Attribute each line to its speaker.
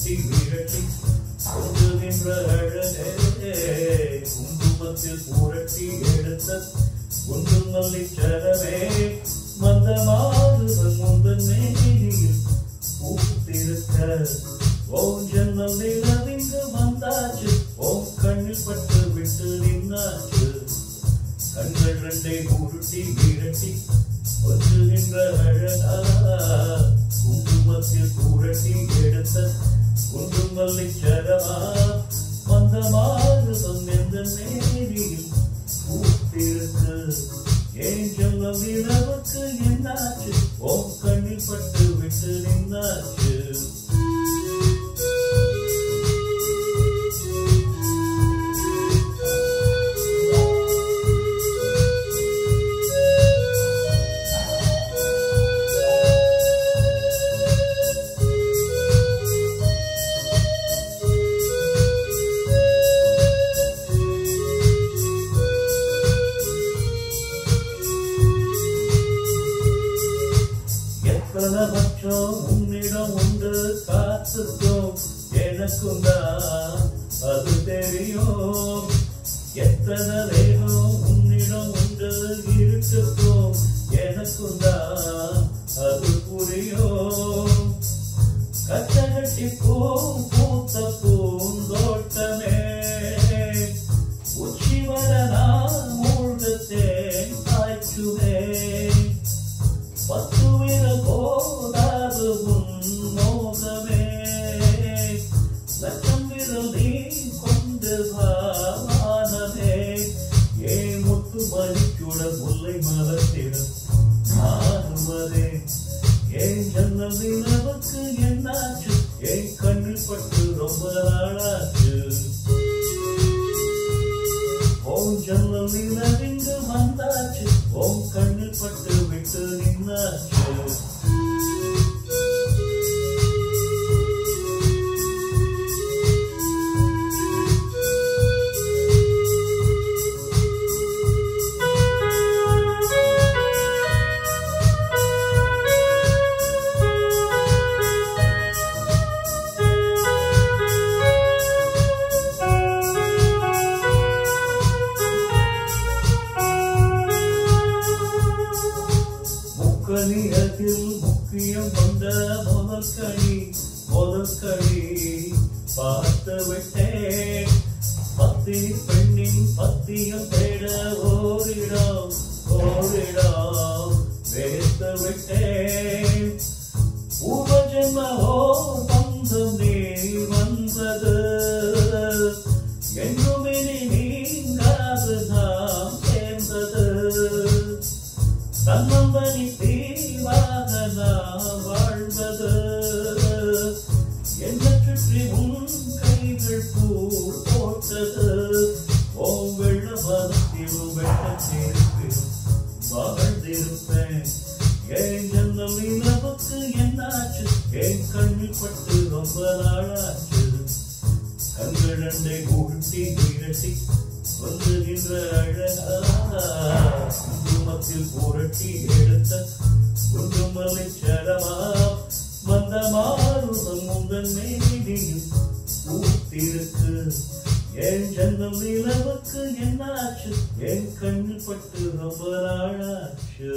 Speaker 1: உருட்டி விரட்டி கொண்டு நின்ற அழகே குங்குமத்தில் புரட்டி எடுத்த குண்டு மல்லிச்சரமே மந்தமாறுவன் முந்தன் மேனியில் பூத்திருக்க ஓம் ஜன்னல் நிலவிங்கு வந்தாச்சு ஓம் கண்ணில் பட்டு விட்டு நின்னாச்சு கண்கள் ரெண்டை உருட்டி விரட்டி கொஞ்சுகின்ற அழகா குங்குமத்தில் புரட்டி எடுத்த குண்டு மல்லிச்சரமா மந்தமாறுவன் எந்த மேனியில் பூத்திருக்கு ஏன் சொல்ல நிலவுக்கு என்னாச்சு ஓம் கண்ணில் பட்டு விட்டு நின்னாச்சு உன்னிடம் உண்டு காத்துக்கும் எனக்கும் தான் அது தெரியும் எத்தனை வேகம் உன்னிடம் உண்டு இருக்குக்கும் எனக்கும் தான் அது புரியும் கட்டகட்டி பூத்த பூந்தோட்டமே உச்சி வர நான் மூழ்கத்தேன் காய்ச்சுவே பத்து விரல் போதாது உன் மோகமே லட்சம் விரல் நீ கொண்டு வானமே ஏ முத்து மணிக்குட முல்லை மலத்திடம் நானுமதே ஏன் ஜன்னல் நிலவுக்கு என்னாச்சு ஏன் கண்ணில் பட்டு ரொம்ப நாளாச்சு ஓம் ஜன்னல் நிலவிங்கு வந்தாச்சு ஓம் கண்ணில் பட்டு விட்டு நின்னாச்சு கனியத்தில் முக்கியம் கொண்ட முதல் கனி பார்த்து விட்டேன் பத்தினி பெண்ணின் பத்தியம் தேட ஓரிடம் வேர்த்து விட்டேன் பூர்வஜன்மோ பந்தம் நீ வந்தது என்னும் இனி நீங்காது நாம் சேர்ந்தது தன்னம்பனி தீவாக நாம் வாழ்வது என்ன சுற்றி உன் கைகள் பூ போட்டது ஓம் வெள்ள மதத்திலும் வெள்ளத்திருப்பேன் வாழ்ந்திருப்பேன் ஏன் ஜன்னல் நிலவுக்கு என்னாச்சு ஏன் கண்ணில் பட்டு ரொம்ப நாளாச்சு கண்கள் ரெண்டை உருட்டி விரட்டி வந்துகின்ற அழகா குங்குமத்தில் புரட்டி எடுத்த குண்டு மல்லிச்சரமா மந்தமாறுவன் முந்தன் மேனியில் பூத்திருக்கு ஏன் ஜன்னல் நிலவுக்கு என்னாச்சு ஏன் கண்ணில் பட்டு ரொம்ப நாளாச்சு